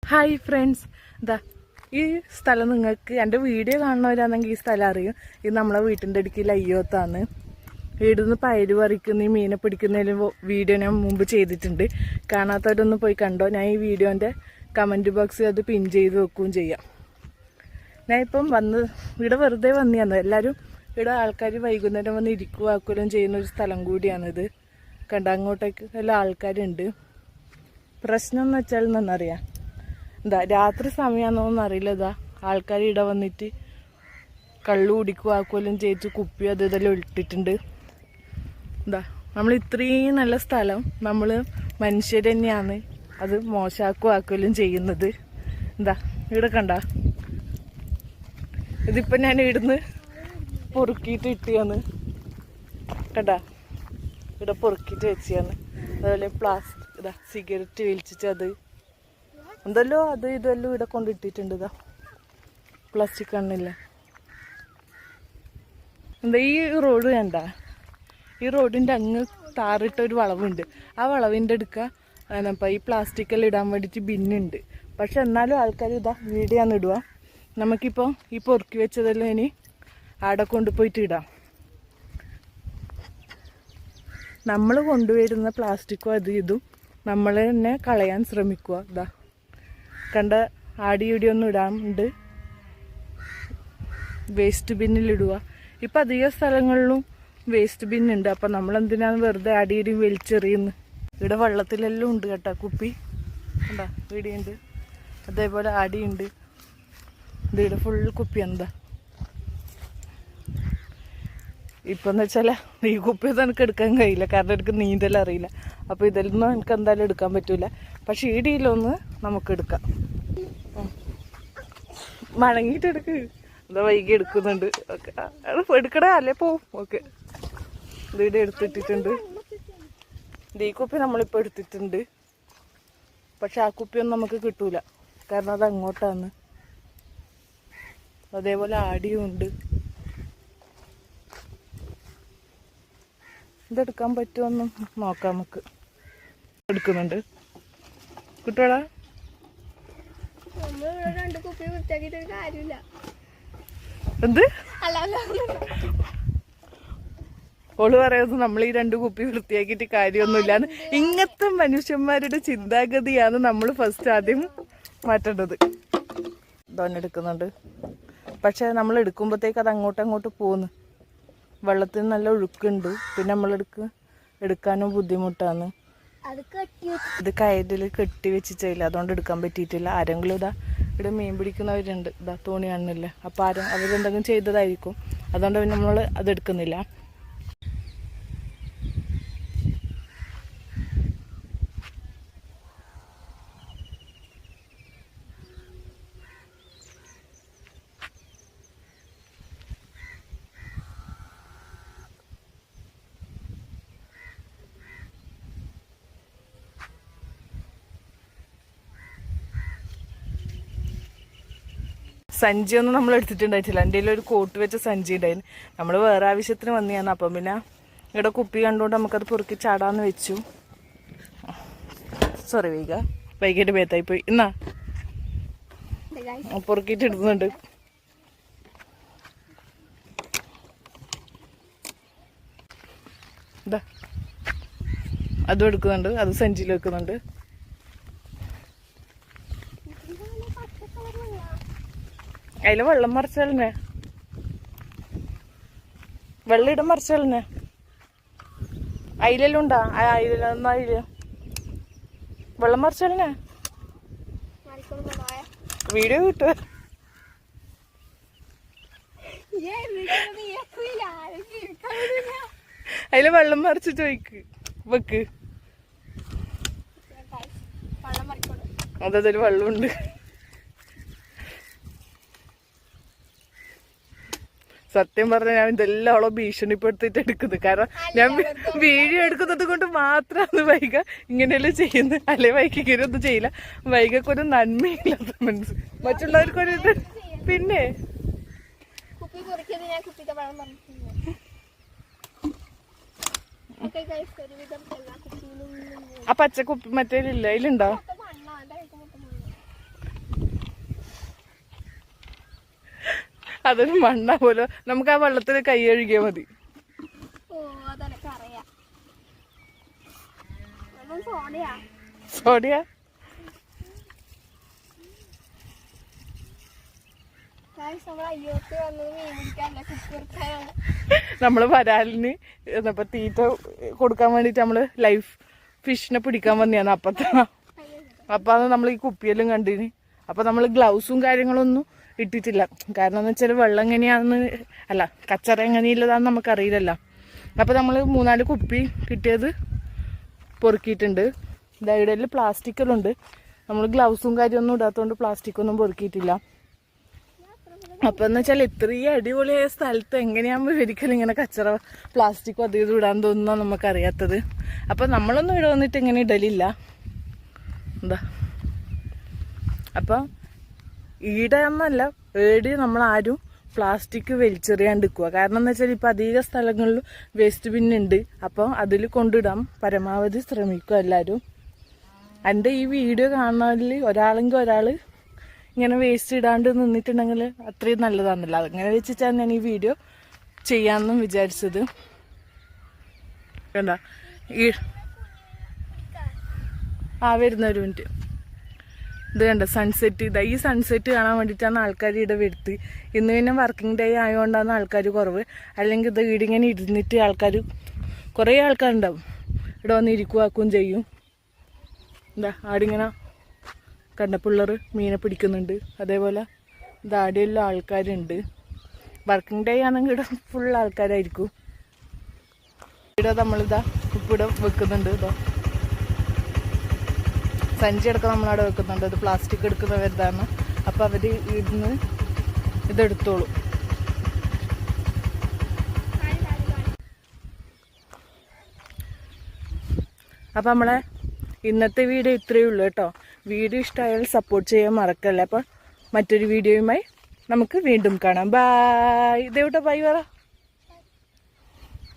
Hi friends, ഇതാ ഈ സ്ഥലം നിങ്ങൾക്ക് എൻ്റെ വീഡിയോ കാണുന്നവരാണെങ്കിൽ ഈ സ്ഥലം അറിയും. ഇത് നമ്മളെ വീട്ടിൻ്റെ അടുക്കിൽ അയ്യോത്താണ്. വീടിന്ന് പയര് പറിക്കുന്ന ഈ മീനെ പിടിക്കുന്നതിലും വീഡിയോ ഞാൻ മുമ്പ് ചെയ്തിട്ടുണ്ട്. കാണാത്തവരൊന്ന് പോയി കണ്ടോ. ഞാൻ ഈ വീഡിയോൻ്റെ കമൻറ്റ് ബോക്സിൽ അത് പിൻ ചെയ്ത് വെക്കുകയും ചെയ്യാം. ഞാൻ ഇപ്പം ഇവിടെ വെറുതെ വന്നിയാണ്. എല്ലാവരും ഇവിടെ ആൾക്കാർ വൈകുന്നേരം വന്ന് ഇരിക്കുവാക്കലും ചെയ്യുന്ന ഒരു സ്ഥലം കൂടിയാണിത്. കണ്ട അങ്ങോട്ടേക്ക് എല്ലാ ആൾക്കാരുണ്ട്. പ്രശ്നം എന്ന് വെച്ചാൽ എന്നറിയാം, എന്താ രാത്രി സമയമാണെന്നൊന്നും അറിയില്ല. ഇതാ ആൾക്കാർ ഇവിടെ വന്നിട്ട് കള്ളു കുടിക്കുവാക്കലും ചെയ്ത് കുപ്പി അത് ഇതെല്ലാം ഇട്ടിട്ടുണ്ട്. എന്താ നമ്മൾ ഇത്രയും നല്ല സ്ഥലം നമ്മൾ മനുഷ്യർ തന്നെയാണ് അത് മോശമാക്കുവാക്കലും ചെയ്യുന്നത്. എന്താ ഇവിടെ കണ്ട, ഇതിപ്പം ഞാൻ ഇവിടുന്ന് പൊറുക്കിയിട്ട് ഇട്ടിയാന്ന് കണ്ട, ഇവിടെ പൊറുക്കിയിട്ട് വെച്ചാണ്. അതുപോലെ പ്ലാസ്റ്റിക് ഇതാ സിഗരറ്റ് വലിച്ചിട്ട് അത് എന്തല്ലോ അത് ഇതെല്ലാം ഇവിടെ കൊണ്ടിട്ടിട്ടുണ്ട്. ഇതാ പ്ലാസ്റ്റിക് കണ്ണില്ല. എന്താ ഈ റോഡ് വേണ്ട, ഈ റോഡിൻ്റെ അങ്ങ് താറിട്ട ഒരു വളവുണ്ട്. ആ വളവിൻ്റെ അടുക്ക അപ്പം ഈ പ്ലാസ്റ്റിക്കെല്ലാം ഇടാൻ വേണ്ടിയിട്ട് ബിന്നുണ്ട്. പക്ഷെ എന്നാലും ആൾക്കാർ ഇതാ വീടിയാന്ന് ഇടുക. നമുക്കിപ്പോൾ ഈ പൊറുക്കി വെച്ചതെല്ലാം ഇനി അവിടെ കൊണ്ടുപോയിട്ട് ഇടാം. നമ്മൾ കൊണ്ടുവരുന്ന പ്ലാസ്റ്റിക്കും അത് ഇതും നമ്മൾ തന്നെ കളയാൻ ശ്രമിക്കുക. ഇതാ കണ്ട ആടിയുടിയൊന്നും ഇടാണ്ട് വേസ്റ്റ് ബിന്നിലിടുക. ഇപ്പം അധിക സ്ഥലങ്ങളിലും വേസ്റ്റ് ബിന്നുണ്ട്. അപ്പം നമ്മളെന്തിനാണ് വെറുതെ ആടിയുടിയും വലിച്ചെറിയുന്നത്. ഇവിടെ വെള്ളത്തിലെല്ലാം ഉണ്ട് കേട്ടോ കുപ്പി. എന്താ ഇടിയുണ്ട്, അതേപോലെ ആടിയുണ്ട്. ഇതിവിടെ ഫുൾ കുപ്പി. എന്താ ഇപ്പം എന്ന് വെച്ചാൽ ഈ കുപ്പിയൊന്നും എനിക്ക് എടുക്കാൻ കഴിയില്ല, കാരണം എനിക്ക് നീന്തൽ അറിയില്ല. അപ്പോൾ ഇതിലൊന്നും എനിക്ക് എന്തായാലും എടുക്കാൻ പറ്റില്ല. പക്ഷെ ഇടിയിലൊന്ന് നമുക്ക് എടുക്കാം. മണങ്ങിയിട്ട് എടുക്ക്. എന്താ വൈകി എടുക്കുന്നുണ്ട്. ഓക്കെ എടുക്കണേ അല്ലേ പോവും. ഓക്കെ ഇതിടെ എടുത്തിട്ടിട്ടുണ്ട്. ഈ കുപ്പി നമ്മളിപ്പോൾ എടുത്തിട്ടുണ്ട്. പക്ഷെ ആ കുപ്പിയൊന്നും നമുക്ക് കിട്ടൂല, കാരണം അത് അങ്ങോട്ടാണ്. അതേപോലെ ആടിയും ഉണ്ട്. ഇതെടുക്കാൻ പറ്റുമെന്നും നോക്കാം. നമുക്ക് എടുക്കുന്നുണ്ട്. കിട്ടോടാ എന്ത് ഓള് പറയുന്നത് നമ്മൾ ഈ 2 കുപ്പി വൃത്തിയാക്കിയിട്ട് കാര്യമൊന്നുമില്ലാന്ന്. ഇങ്ങനത്തെ മനുഷ്യന്മാരുടെ ചിന്താഗതിയാണ് നമ്മൾ ഫസ്റ്റ് ആദ്യം മാറ്റേണ്ടത്. എടുക്കുന്നുണ്ട്. പക്ഷെ നമ്മൾ എടുക്കുമ്പോഴത്തേക്ക് അത് അങ്ങോട്ട് പോകുന്നു. വെള്ളത്തിന് നല്ല ഒഴുക്കുണ്ട്. പിന്നെ എടുക്കാനും ബുദ്ധിമുട്ടാണ്. ഇത് കയറ്റിൽ കെട്ടി വെച്ചിട്ടില്ല, അതുകൊണ്ട് എടുക്കാൻ പറ്റിയിട്ടില്ല. ആരെങ്കിലും ഇതാ ഇവിടെ മീൻ പിടിക്കുന്നവരുണ്ട്. ഇതാ തോണി കാണുന്നില്ല. അപ്പോൾ അവരെന്തെങ്കിലും ചെയ്തതായിരിക്കും. അതുകൊണ്ട് പിന്നെ നമ്മൾ അതെടുക്കുന്നില്ല. സഞ്ചിയൊന്നും നമ്മൾ എടുത്തിട്ടുണ്ടായിട്ടില്ല. എൻ്റെ കയ്യിൽ ഒരു കോട്ട് വെച്ച സഞ്ചി ഉണ്ടായിരുന്നു. നമ്മൾ വേറെ ആവശ്യത്തിന് വന്നതാണ്. അപ്പം പിന്നെ ഇവിടെ കുപ്പി കണ്ടുകൊണ്ട് നമുക്കത് പൊറുക്കി ചാടാന്ന് വെച്ചു. സോറി വൈകിട്ട് ബേത്തായി പോയി. എന്നാ പൊറുക്കിയിട്ട് എടുക്കുന്നുണ്ട്. ഇതാ അതും എടുക്കുന്നുണ്ട്. അത് സഞ്ചിയിൽ വെക്കുന്നുണ്ട്. അതിൽ വെള്ളം മറിച്ചാലേ വെള്ളം ഇടം മറിച്ചാലേ അയിലെല്ലാം ഉണ്ടാ. അയിലൊന്നും അയില് വെള്ളം മറിച്ചാലേ വീഡിയോ കിട്ടുക. അതില് വെള്ളം മറിച്ചിട്ട് വെക്ക്. അതതിൽ വെള്ളമുണ്ട്. സത്യം പറഞ്ഞാൽ ഞാൻ ഇതെല്ലാം അവളെ ഭീഷണിപ്പെടുത്തിയിട്ട് എടുക്കുന്നത്. കാരണം ഞാൻ വീഡിയോ എടുക്കുന്നത് കൊണ്ട് മാത്രമാണ് വൈക ഇങ്ങനെയല്ലേ ചെയ്യുന്നത്. അല്ലെ വൈക ഇങ്ങനെയൊന്നും ചെയ്യില്ല. വൈകൊരു നന്മയില്ലാത്ത മനസ്സ്, മറ്റുള്ളവർക്കൊരു ഇത്. പിന്നെ ആ പച്ചക്കുപ്പി മറ്റേലില്ല, അതിലുണ്ടോ? അതൊരു മണ്ണാവുമല്ലോ. നമുക്ക് ആ വെള്ളത്തിൽ കൈ കഴുകിയാൽ മതി. സോഡിയ നമ്മള് വരാലിന് ഇപ്പൊ തീറ്റ കൊടുക്കാൻ വേണ്ടിട്ട് നമ്മള് ലൈഫ് ഫിഷിനെ പിടിക്കാൻ വന്നെയാണ്. അപ്പൊ അത് നമ്മൾ ഈ കുപ്പിയെല്ലാം കണ്ടിന്. അപ്പൊ നമ്മള് ഗ്ലൗസും കാര്യങ്ങളൊന്നും ഇട്ടിട്ടില്ല. കാരണം എന്ന് വെച്ചാൽ വെള്ളം എങ്ങനെയാന്ന് അല്ല കച്ചറ എങ്ങനെയുള്ളതാന്ന് നമുക്കറിയില്ലല്ലോ. അപ്പൊ നമ്മള് 3-4 കുപ്പി കിട്ടിയത് പൊറുക്കിയിട്ടുണ്ട്. ഇടയിൽ പ്ലാസ്റ്റിക്കെല്ലാം ഉണ്ട്. നമ്മൾ ഗ്ലൗസും കാര്യമൊന്നും ഇടാത്തതുകൊണ്ട് പ്ലാസ്റ്റിക് ഒന്നും പൊറുക്കിയിട്ടില്ല. അപ്പൊ എന്ന് വെച്ചാൽ ഇത്രയും അടിപൊളിയായ സ്ഥലത്ത് എങ്ങനെയാകുമ്പോൾ ഒരിക്കലും ഇങ്ങനെ കച്ചറ പ്ലാസ്റ്റിക്കും അത് ഇത് ഇടാൻ തോന്നുന്ന നമുക്കറിയാത്തത്. അപ്പൊ നമ്മളൊന്നും ഇവിടെ വന്നിട്ട് ഇങ്ങനെ ഇടലില്ല. എന്താ അപ്പൊ ഈടെ എന്നല്ല ഏടി നമ്മളാരും പ്ലാസ്റ്റിക് വലിച്ചെറിയാണ്ടിരിക്കുക. കാരണം എന്ന് വെച്ചാൽ ഇപ്പം അധിക സ്ഥലങ്ങളിലും വേസ്റ്റ് ബിന്നുണ്ട്. അപ്പം അതിൽ കൊണ്ടിടാൻ പരമാവധി ശ്രമിക്കുക എല്ലാവരും. എൻ്റെ ഈ വീഡിയോ കാണാനിൽ ഒരാളെങ്കിൽ ഒരാൾ ഇങ്ങനെ വേസ്റ്റ് ഇടാണ്ട് നിന്നിട്ടുണ്ടെങ്കിൽ അത്രയും നല്ലതാണല്ലോ. അങ്ങനെ വെച്ചിട്ടാണ് ഞാൻ ഈ വീഡിയോ ചെയ്യാമെന്നും വിചാരിച്ചത്. കണ്ട ഈ വരുന്ന ഒരു മിനിറ്റ്. ഇത് കണ്ട സൺസെറ്റ്. ഇതാ ഈ സൺസെറ്റ് കാണാൻ വേണ്ടിയിട്ടാണ് ആൾക്കാർ ഇവിടെ വരുത്ത്. ഇന്ന് പിന്നെ വർക്കിംഗ് ഡേ ആയതുകൊണ്ടാണ് ആൾക്കാർ കുറവ്. അല്ലെങ്കിൽ ഇത് വീടിങ്ങനെ ഇരുന്നിട്ട് ആൾക്കാർ കുറേ ആൾക്കാരുണ്ടാവും. ഇവിടെ വന്ന് ഇരിക്കുവാക്കുകയും ചെയ്യും. എന്താ ആടിങ്ങനെ കണ്ട പിള്ളേർ മീനെ പിടിക്കുന്നുണ്ട്. അതേപോലെ ദാടിയെല്ലാം ആൾക്കാരുണ്ട്. വർക്കിംഗ് ഡേ ആണെങ്കിൽ ഇവിടെ ഫുൾ ആൾക്കാരായിരിക്കും. ഇവിടെ നമ്മളിതാ ഉപ്പിട വെക്കുന്നുണ്ട്. ഇതോ സഞ്ചി അടക്കം നമ്മളവിടെ വെക്കുന്നുണ്ട്. അത് പ്ലാസ്റ്റിക് എടുക്കുന്നവരുതാണ്. അപ്പം അവർ ഇവിടുന്ന് ഇതെടുത്തോളും. അപ്പം നമ്മളെ ഇന്നത്തെ വീഡിയോ ഇത്രയേ ഉള്ളൂ കേട്ടോ. വീഡിയോ ഇഷ്ടമായാൽ സപ്പോർട്ട് ചെയ്യാൻ മറക്കല്ലേ. അപ്പം മറ്റൊരു വീഡിയോയുമായി നമുക്ക് വീണ്ടും കാണാം. ബായ്. ഇതെവിടെ ബൈ പറ.